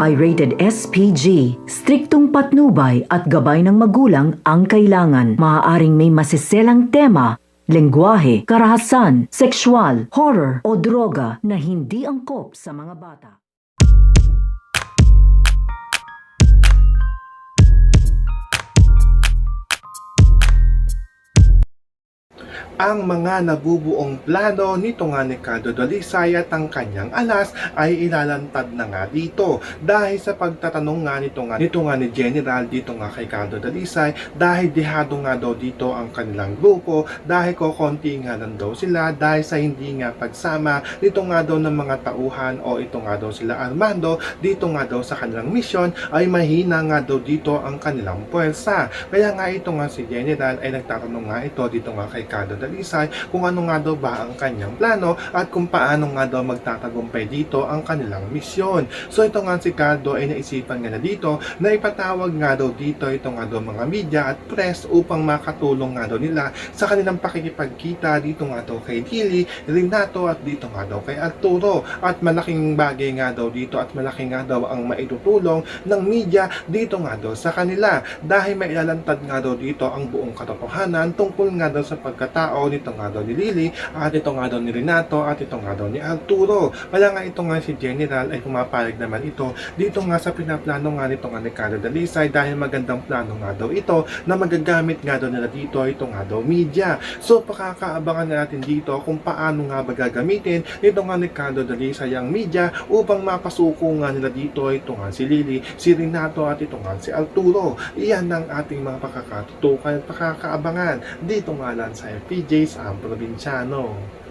ay rated SPG. Striktong patnubay at gabay ng magulang ang kailangan. Maaaring may masiselang tema, lengguwahe, karahasan, sexual, horror o droga na hindi angkop sa mga bata. Ang mga nabubuong plano nito nga ni Cardo Dalisay at ang kanyang alas ay ilalantad na nga dito dahil sa pagtatanong nga nito nga ni General dito nga kay Cardo Dalisay dahil dehado nga daw dito ang kanilang grupo dahil kokonti nga lang daw sila dahil sa hindi nga pagsama nito nga daw ng mga tauhan o ito nga daw sila Armando dito nga daw sa kanilang misyon ay mahina nga daw dito ang kanilang puwersa. Kaya nga ito nga si General ay nagtatanong nga ito dito nga kay Cardo Dalisay kung ano nga daw ba ang kanyang plano at kung paano nga daw magtatagumpay dito ang kanilang misyon. So ito nga si Cardo ay naisipan nga na dito na ipatawag nga daw dito ito nga daw mga media at press upang makatulong nga daw nila sa kanilang pakikipagkita dito nga daw kay Lily, Renato at dito nga daw kay Arturo. At malaking bagay nga daw dito at malaki nga daw ang maitutulong ng media dito nga daw sa kanila dahil mailalantad nga daw dito ang buong katotohanan tungkol nga daw sa pagkatao nito nga daw ni Lily at ito nga daw ni Renato at ito nga daw ni Arturo. Kaya nga ito nga si General ay pumapayag naman ito dito nga sa pinaplano nga nito nga ni Cardo Dalisay dahil magandang plano nga daw ito na magagamit nga daw nila dito ito nga daw media. So pakakaabangan na natin dito kung paano nga ba gagamitin nito nga ni Cardo Dalisay ang media upang mapasuko nga nila dito ito nga si Lily, si Renato at ito nga si Arturo. Iyan ang ating mga pakakatutukan at pakakaabangan dito nga lang sa FPJs ang Probinsyano.